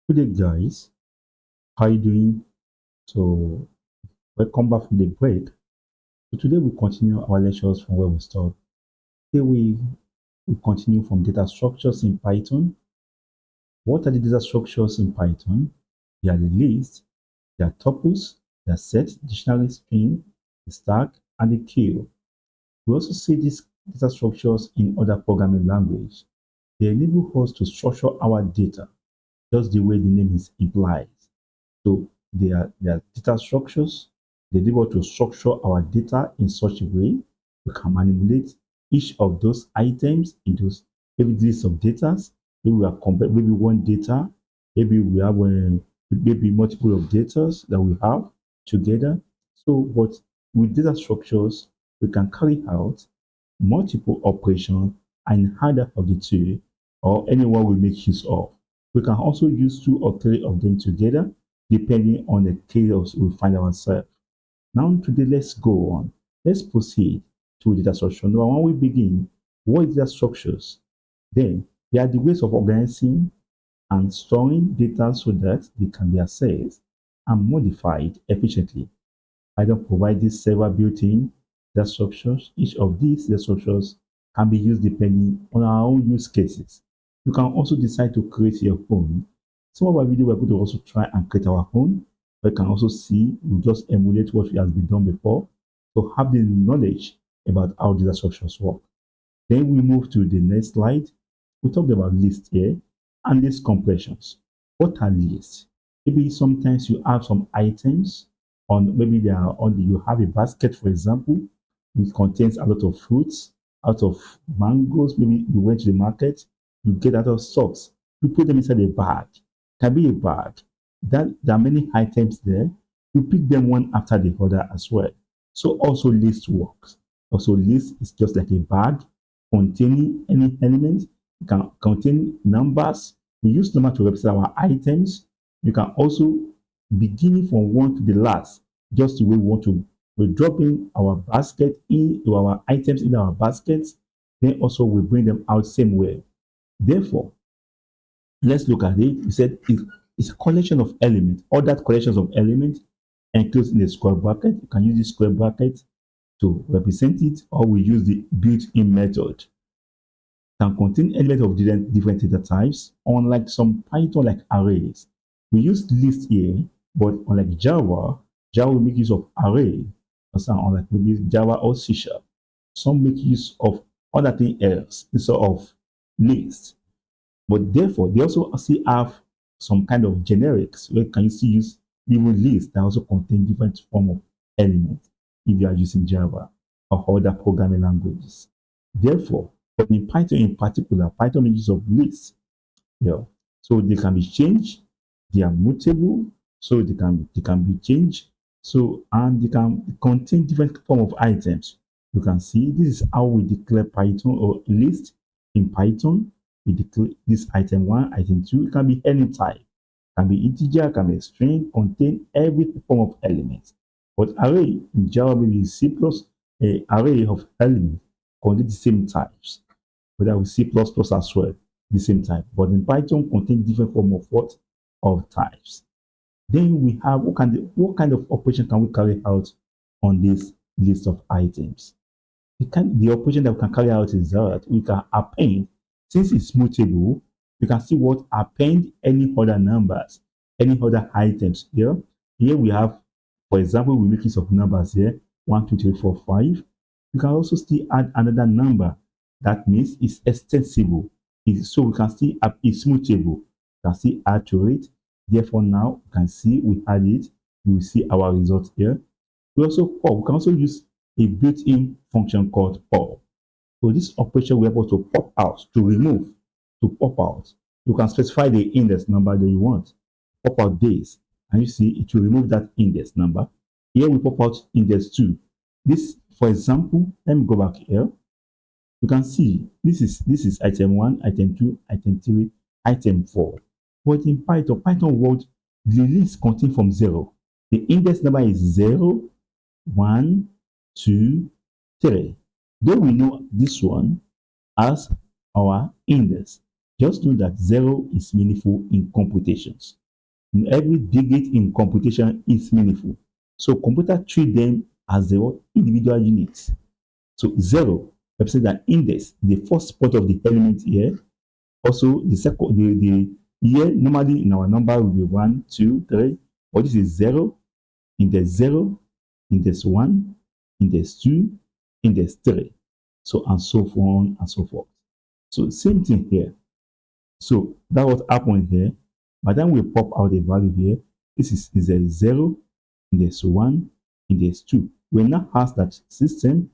Good day, guys. How you doing? So, welcome back from the break. So today we continue our lectures from where we stopped. Today we continue from data structures in Python. What are the data structures in Python? They are the list, they are tuples, they are set, dictionary, string, the stack, and the queue. We also see these data structures in other programming languages. They enable us to structure our data, just the way the name is implies. So they are data structures. They enable us to structure our data in such a way we can manipulate each of those items into maybe list of data. Maybe we are comparing maybe one data, maybe we have maybe multiple of data that we have together. So, but with data structures, we can carry out multiple operations and either of the two or anyone we make use of. We can also use two or three of them together depending on the chaos we find ourselves. Now, today, let's go on. Let's proceed to data structure. Now, when we begin, what is data structures? Then, they are the ways of organizing and storing data so that they can be accessed and modified efficiently. Python provides several built-in data structures. Each of these data structures can be used depending on our own use cases. You can also decide to create your own. Some of our video we're going to also try and create our own. We can also see, we just emulate what has been done before to have the knowledge about how data structures work. Then we move to the next slide. We talked about lists here and list compressions. What are lists? Maybe sometimes you have some items on maybe they are on you have a basket, for example, which contains a lot of fruits, out of mangoes. Maybe you went to the market, you get out of stocks, you put them inside a bag. Can be a bag. That there are many items there. You pick them one after the other as well. So also list works. Also list is just like a bag containing any element. It can contain numbers. We use number to represent our items. You can also beginning from one to the last, just the way we want to. We drop in our basket in our items in our baskets. Then also we bring them out same way. Therefore, let's look at it. We said it's a collection of elements. All that collections of elements enclosed in a square bracket. You can use this square bracket to represent it, or we use the built-in method can contain elements of different data types, unlike some Python like arrays. We use list here, but unlike Java, Java will make use of array, unlike maybe Java or C Sharp. Some make use of other thing else instead of list. But therefore, they also still have some kind of generics where can you still use even lists that also contain different form of elements if you are using Java or other programming languages. Therefore, but in Python in particular, Python makes use of lists. Yeah. So they can be changed, they are mutable, so they can be changed. So and they can contain different form of items. You can see this is how we declare Python or list in Python. We declare this item one, item two. It can be any type. Can be integer, can be string, contain every form of element. But array in Java maybe C plus a array of elements contain the same types. Whether with C plus plus as well, the same type. But in Python contain different form of what? Of types. Then we have what kind of operation can we carry out on this list of items? The operation that we can carry out is that we can append, since it's mutable, we can see what append any other numbers, any other items here. Here we have, for example, we make use of numbers here 1, 2, 3, 4, 5. You can also still add another number. That means it's extensible. So we can still it's mutable. We can still add to it. Therefore, now you can see we add it. You will see our result here. We can also use a built-in function called pop. So this operation will be able to pop out, to remove, to pop out. You can specify the index number that you want. Pop out this, and you see it will remove that index number. Here we pop out index 2. This, for example, let me go back here. You can see this is item 1, item 2, item 3, item 4. But in Python word, the list contains from 0. The index number is 0, 1, 2, 3. Though we know this one as our index. Just know that zero is meaningful in computations. Every digit in computation is meaningful. So computer treat them as their individual units. So zero represents an index, the first part of the element here. Also, the second, the here normally in our number will be one, two, three. But this is zero, index zero, index one, index two, index three. So and so on and so forth. So same thing here. So that what happened here. By the time we pop out a value here, this is a zero, index one, index two. We now ask that system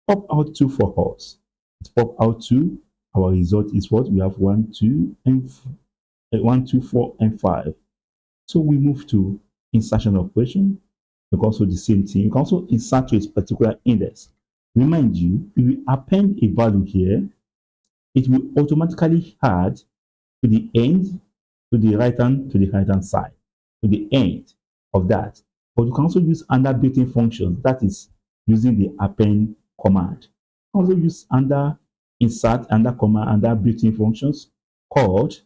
pop out two for us. It pop out two. Our result is what we have one, two, and 1, 2, 4, and 5. So we move to insertion operation. You can also do the same thing. You can also insert to a particular index. Remind you, if you append a value here, it will automatically add to the end, to the right hand side, to the end of that. But you can also use under built-in functions, that is using the append command. You can also use under insert, under command, under built-in functions called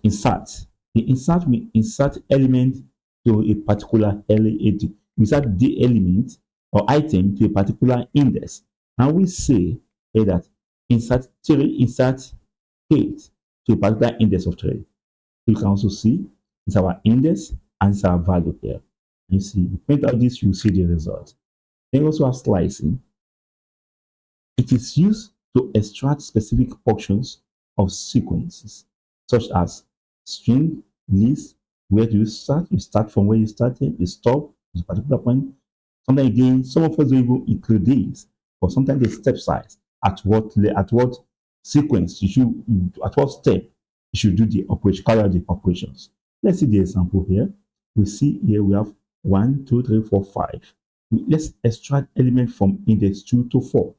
insert. The insert will insert element to a particular element, insert the element or item to a particular index. And we say here that insert 8 to a particular index of 3. You can also see it's our index and it's our value here. You see, you print out this, you see the result. Then we also have slicing. It is used to extract specific portions of sequences, such as string, list. Where do you start? You start from where you started, you stop at a particular point. Sometimes again, some of us don't even include these, but sometimes they step size at what sequence you should, at what step you should do the operation, carry out the operations. Let's see the example here. We see here we have 1, 2, 3, 4, 5. Let's extract element from index 2 to 4.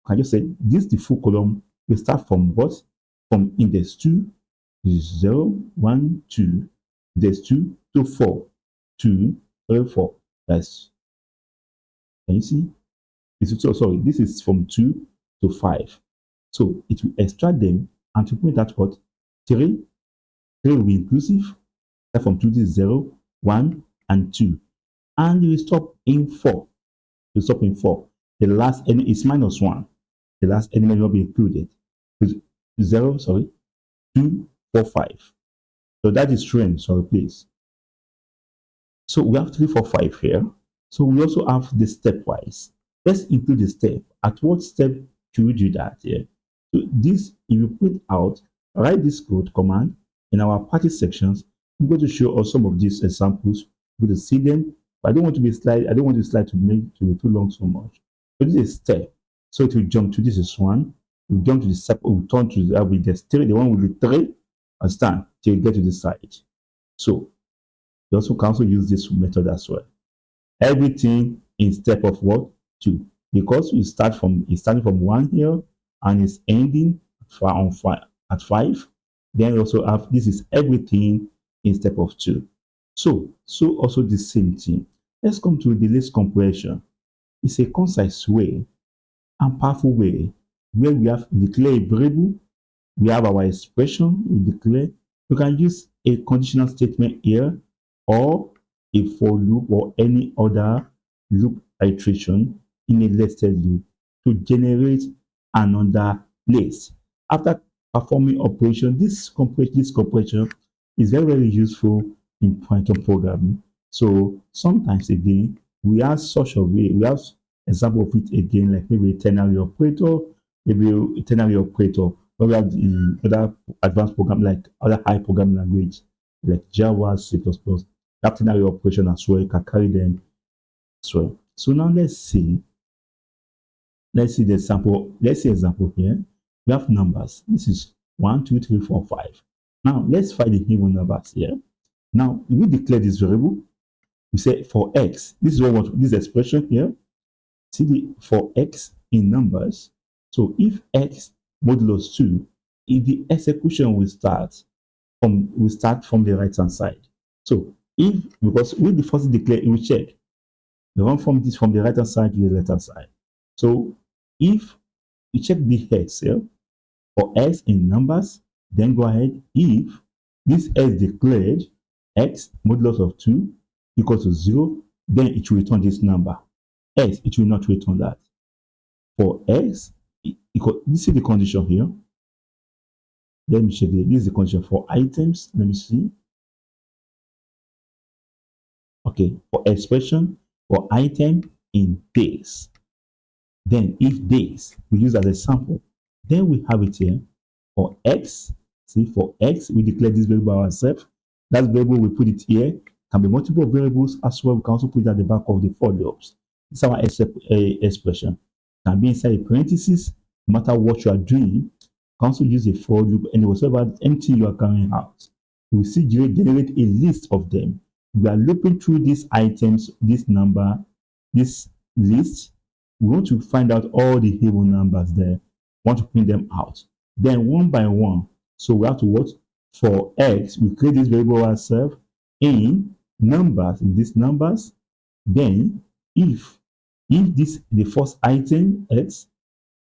I just say this the full column. We start from what? From index 2, 0, 1, 2, index 2 to 4, 2, 3, 4. That's, can you see? This is from 2 to 5. So it will extract them and to point out what? 3, 3 will be inclusive. Start from 2 to 0, 1, and 2. And you will stop in 4. You stop in 4. The last element is minus 1. The last element will be included. 0, sorry, 2, 4, 5. So that is trend, sorry, please. So we have 3, 4, 5 here. So we also have the stepwise. Let's include the step. At what step should we do that here? So this, if you print out, write this code command in our practice sections. I'm going to show us some of these examples. You're going to see them, but I don't want to be slide. I don't want the slide to be too long so much. So this is step. So it will jump to this is 1. We jump to the step. We turn to the 3. The one will be 3. And stand till you get to this side. So you also can also use this method as well. Everything in step of what? 2. Because it's starting from 1 here and it's ending at 5. Then we also have this is everything in step of 2. So also the same thing. Let's come to the list compression. It's a concise way and powerful way where we have declare a variable, we have our expression, we declare. We can use a conditional statement here or a for loop or any other loop iteration in a nested loop to generate another list. After performing operation, this compression is very, very useful in Python programming. So sometimes again, we have such a way, we have example of it again, like maybe a ternary operator, maybe a ternary operator, or we have the other advanced program like other high programming language like Java, C++, that ternary operation as well. You can carry them as well. So now let's see the example. Let's see example here. We have numbers. This is 1, 2, 3, 4, 5. Now let's find the even numbers here. Now we declare this variable. We say for x. This is what this expression here. See the for x in numbers. So if x modulus 2, if the execution will start from the right hand side. So because we the first declare, we check the run from this from the right hand side to the left hand side. So if you check the heads here, For x in numbers, then go ahead. If this x declared x modulus of 2 equals to 0, then it will return this number. Else, it will not return that. For x, this is the condition here. Let me check it. This is the condition for items. Let me see. Okay, for expression for item in days. Then if days, we use as a sample. Then we have it here for x. See, for x, we declare this variable ourselves. That variable, we put it here. Can be multiple variables as well. We can also put it at the back of the for loops. It's our expression. Can be inside a parenthesis. No matter what you are doing, you can also use a for loop and whatever empty you are carrying out. You will see generate a list of them. We are looping through these items, this number, this list. We want to find out all the Hebrew numbers there. We want to print them out. Then one by one. So we have to what? For x, we create this variable ourselves in numbers, in these numbers. Then if this the first item x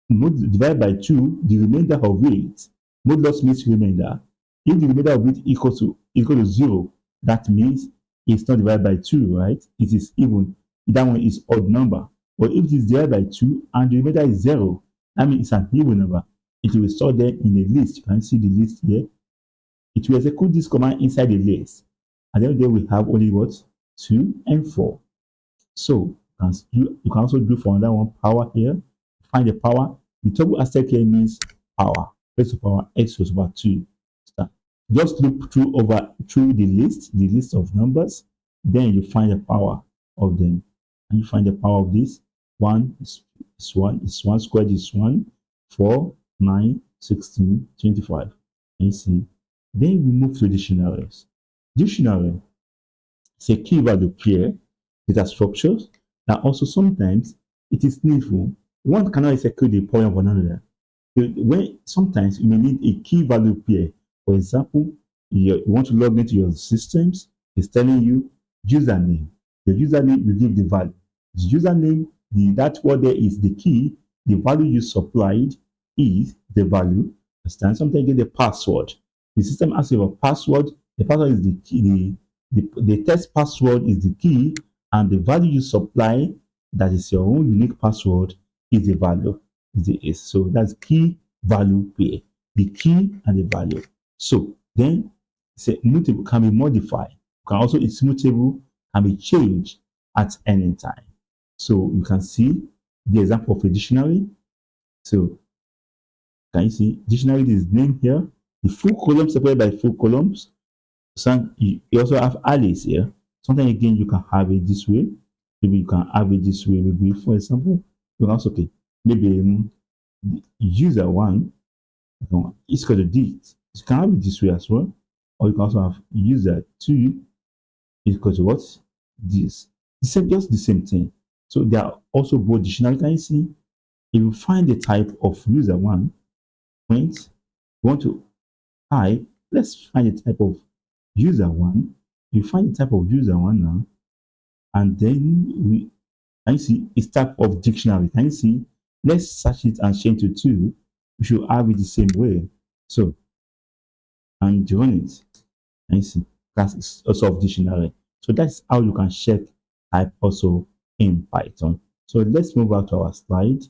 divided by 2, the remainder of it, modulus means remainder. If the remainder of it equals to 0, that means it's not divided by 2, right? It is even. That one is odd number. But if it is divided by 2 and the remainder is 0, that means it's an even number. It will be stored there in a list. You can see the list here. It will execute this command inside the list. And then there we have only what? 2 and 4. So you can also do for another one power here. Find the power. The double asterisk here means power. Raised to power x raised over 2. Just look through the list of numbers. Then you find the power of them. And you find the power of this. 1 is 1. Is 1 squared is 1. 4, 9, 16, 25. And you see. Then we move to dictionaries. Dictionary is a key value pair data structures that also sometimes it is needful. One cannot execute the poem of another. When sometimes you may need a key value pair. For example, you want to log into your systems, it's telling you username. The username, you give the value. The username, that word there is the key. The value you supplied is the value. Understand? Sometimes you get the password. The system asks you a password. The password is the key. The test password is the key, and the value you supply, that is your own unique password, is the value. So that's key value pair. The key and the value. So then it's immutable, can be modified. It's mutable, can be changed at any time. So you can see the example of a dictionary. So can you see dictionary is named here? The full column separated by full columns. You also have alleys here. Sometimes again you can have it this way. Maybe you can have it this way. Maybe for example, you can also maybe user one is equal to this. You can have it this way as well, or you can also have user two is equal to what? This. Just the same thing. So they are also both dictionary. Can you see? If you find the type of user one, print, you want to type, let's find the type of user one. You find the type of user one now, and then can you see it's type of dictionary. Can you see? Let's search it and change to 2. We should have it the same way. So, and run it. Can you see? That's also of dictionary. So that's how you can check type also in Python. So let's move out to our slide.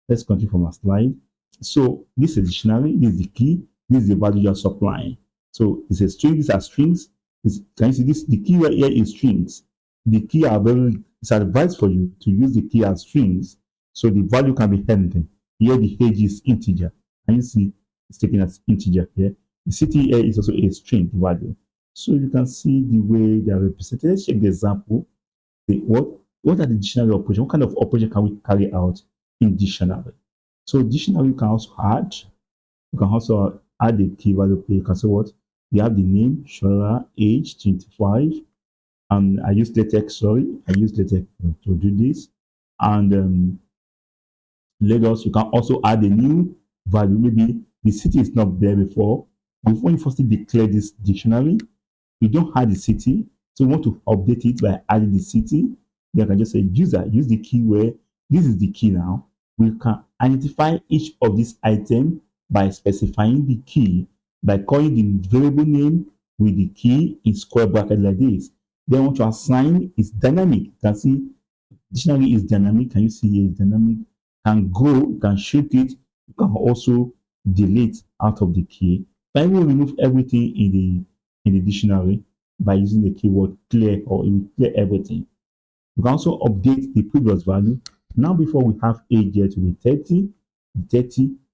Let's continue from our slide. So this is a dictionary. This is the key. This is the value you're supplying. So it's a string. These are strings. Can you see this? The key right here is strings. The key it's advised for you to use the key as strings. So the value can be anything. Here the age is integer. And you see it's taken as integer here. The city here is also a string value. So you can see the way they are represented. Let's check the example. What are the dictionary operations? What kind of operation can we carry out in dictionary? So dictionary you can also add. You can also add a key value pair. You can say what? You have the name, Shora, age, 25. And I use LaTeX, to do this. And you can also add a new value. Maybe the city is not there before. Before you firstly declare this dictionary, you don't have the city. So you want to update it by adding the city. Then I can just say user, use the keyword. This is the key now. We can identify each of these items by specifying the key by calling the variable name with the key in square bracket like this. Then what you assign is dynamic. You can see dictionary is dynamic. Can you see here is dynamic? Can grow, can shrink it. You can also delete out of the key. Can even remove everything in the dictionary by using the keyword clear, or it will clear everything. You can also update the previous value. Now, before we have age here to be 30.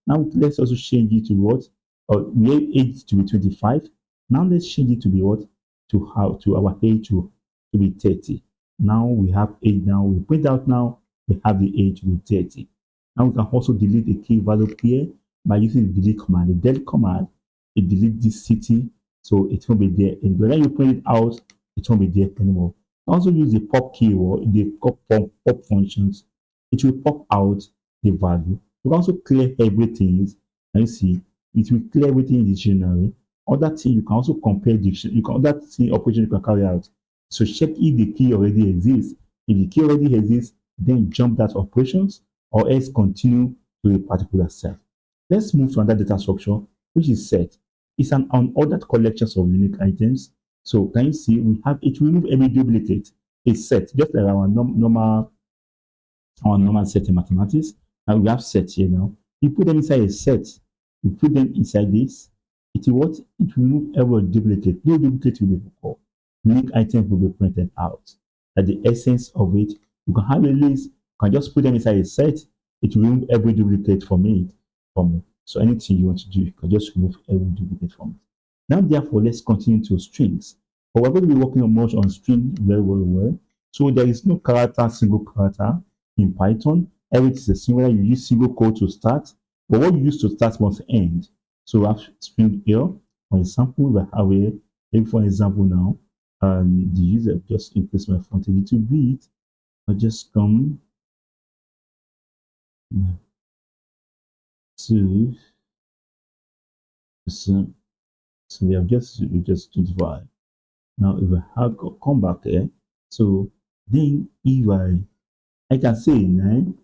Now, let's also change it to what? Or we have age to be 25. Now, let's change it to be what? To our age to be 30. Now, we have age now. We print out now, we have the age to be 30. Now, we can also delete the key value here by using the delete command. The delete command, it delete this city, so it won't be there. And when you print it out, it won't be there anymore. Also use the pop keyword, the pop functions. It will pop out the value. You can also clear everything. And you see, it will clear everything in the dictionary. Other thing, you can also compare dictionary. You can other thing operation you can carry out. So check if the key already exists. If the key already exists, then jump that operations or else continue to a particular cell. Let's move to another data structure, which is set. It's an unordered collection of unique items. So can you see we have it remove every duplicate. It's set just like our normal set in mathematics. And we have set here now. You put them inside a set. You put them inside this. It will what? It will remove every duplicate. No duplicate will be recalled. Unique items will be printed out. That the essence of it. You can have a list. You can just put them inside a set. It will remove every duplicate from it. So anything you want to do, you can just remove every duplicate from it. Now, therefore, let's continue to strings. But we're going to be working on much on string very, very well. So there is no single character in Python. Everything is a singular. You use single code to start, but what you use to start must end. So we have string here. For example, we have a, if for example now, the user just increase my font a little bit. I just come to so we just 25. Now if I have come back here, so then if I can say name,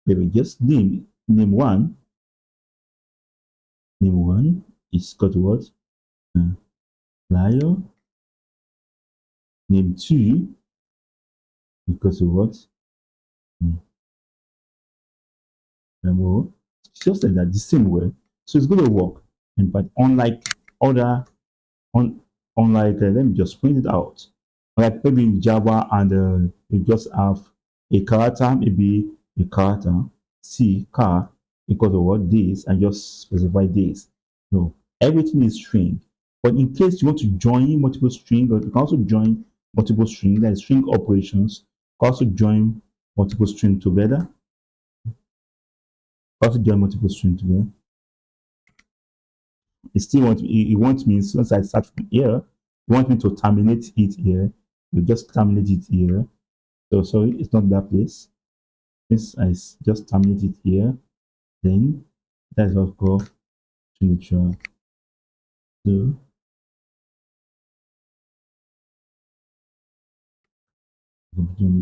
maybe just name one. Name one is got what? Lion. Name two because of what? Number just like that, the same way. So it's going to work. But unlike other on unlike let me just print it out. Like maybe in Java and you just have a character, maybe a character, C car equal to what this and just specify this. No, everything is string. But in case you want to join multiple string, or you can also join multiple string, like string operations, you can also join multiple string together. Also join multiple string together. It wants me since I start from here, it wants me to terminate it here. You just terminate it here. So sorry, it's not that place. Since just terminate it here, then that's what called signature.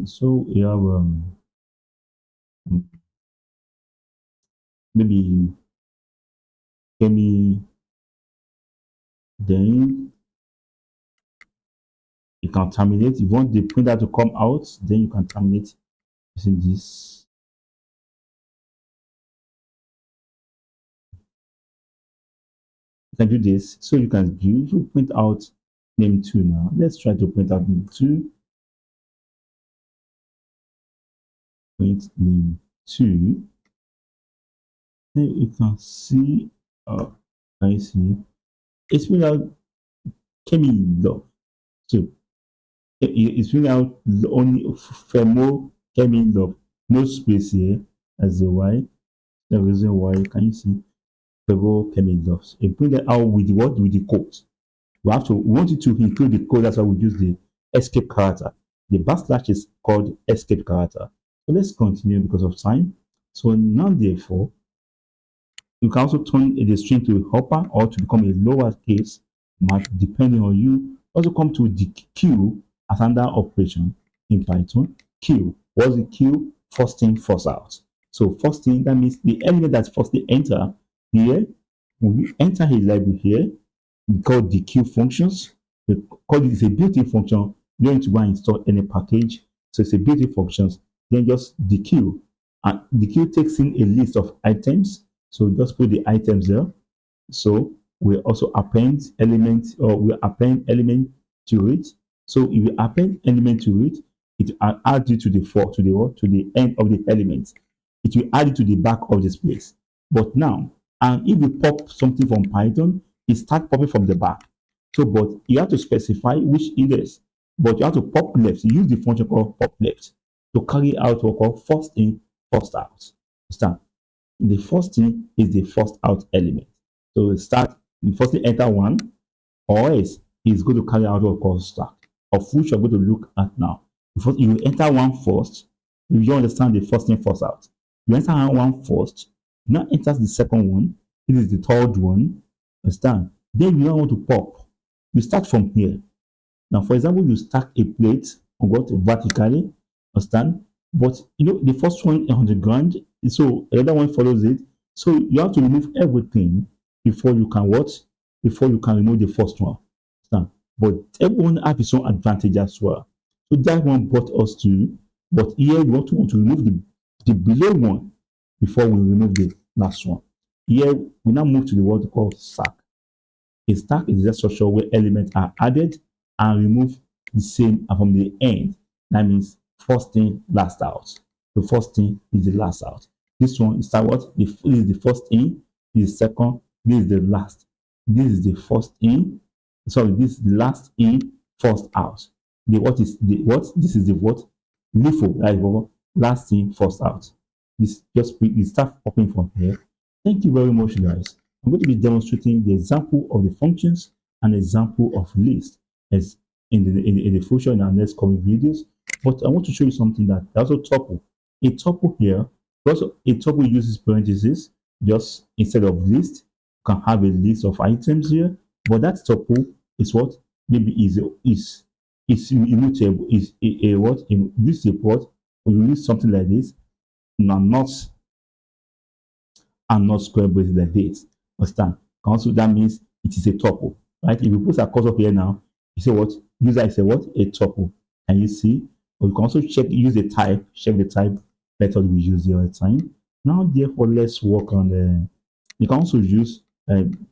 So we have maybe Kemi, then you can terminate. If you want the printer to come out, then you can terminate using this. You can do this. So you can do if you print out name 2 now. Let's try to print out name 2. Print name 2. Then you can see can you see it's bring out Kemi love. So it's bring out only Femo Kemi love. No space here as the Y. The reason why can you see Femo Kemi loves. It bring it out with what? With the code. We want it to include the code. That's why we use the escape character. The backslash is called escape character. So let's continue because of time. So now therefore you can also turn the string to a hopper or to become a lowercase mark depending on you. Also come to the queue as another operation in Python. Queue. What's the queue? First in, first out. So first in, that means the element that's first enter Here, when you enter a library here, we call the queue functions. We call it, it's a built-in function. You don't need to go and install any package. So it's a built-in functions. Then just the queue. And the queue takes in a list of items. So just put the items there. So we also append element, or we append element to it. So if you append element to it, it will add you to the to the what, to the end of the element. It will add it to the back of this place. But now, and if you pop something from Python, it start popping from the back. So, but you have to specify which index. But you have to pop left. Use the function called pop left to carry out what called first in, first out. Understand? The first thing is the first out element. So we start, the first thing enter one, or else is going to carry out what we call stack, of which we're going to look at now. First, you enter one first, if you understand the first thing first out. You enter one first, now enters the second one, this is the third one, understand? Then you now want to pop. You start from here. Now, for example, you stack a plate on what vertically, understand? But you know, the first one is on the ground, so the other one follows it. So you have to remove everything before you can what? Before you can remove the first one. Understand? But everyone has its own advantage as well. So that one brought us to, but here we want to remove the below one before we remove the last one. Here we now move to the word called sack. A stack is a structure where elements are added and removed the same from the end. That means first in, last out. The first in is the last out. This one is what? This is the first in, this is second, this is the last. This is the first in, sorry, this is the last in, first out. The what is the what? This is the what? LIFO, like last in, first out. This just it start popping from here. Thank you very much, guys. I'm going to be demonstrating the example of the functions and example of list as in the future in our next coming videos. But I want to show you something that there's a tuple. A tuple here, also a tuple uses parentheses just instead of list. You can have a list of items here, but that tuple is what maybe is immutable, is a what in this report when you use something like this, now not and not square braces like this. Understand? Also, that means it is a tuple, right? If you put a cursor here now, you say what? User is a what? A tuple. Can you see? Or you can also use the type, check the type method we use the other time. Now, therefore, let's work on the. You can also use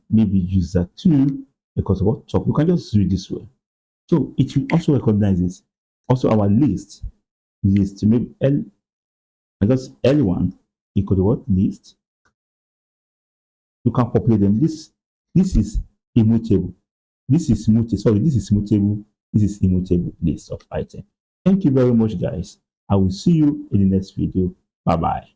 maybe use that too because of what tuple. You can just read this way. So it will also recognize this. Also, our list maybe L because L1 equal to what list, you can populate them. This is immutable. This is mutable. Sorry, this is mutable. This is immutable list of items. Thank you very much, guys. I will see you in the next video. Bye bye.